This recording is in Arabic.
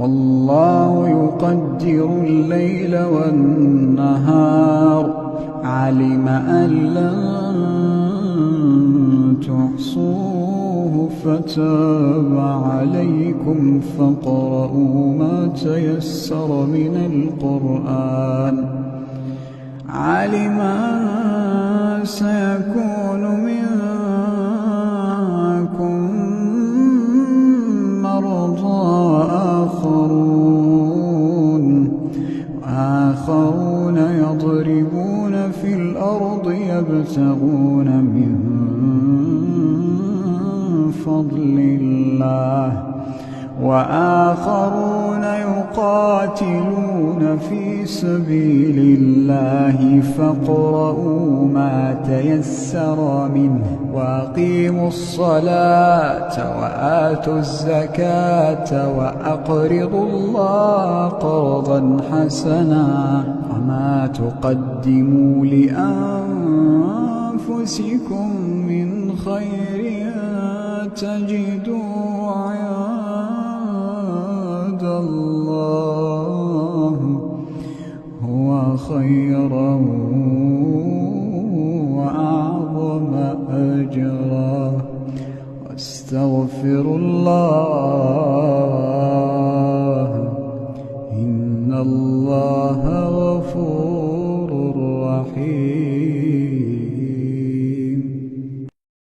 والله يقدر الليل والنهار علم أن لن تحصوه فتاب عليكم فاقرؤوا ما تيسر من القرآن علم أن سيكون منكم مرضى آخرون يضربون في الأرض يبتغون من فضل الله وآخرون يقاتلون في سبيل الله فاقرؤوا ما تيسر منه وأقيموا الصلاة وآتوا الزكاة وأقرضوا الله قرضا حسنا وما تقدموا لأنفسكم من خير تجدوا عند الله هو خيرا وأعظم أجرا واستغفروا الله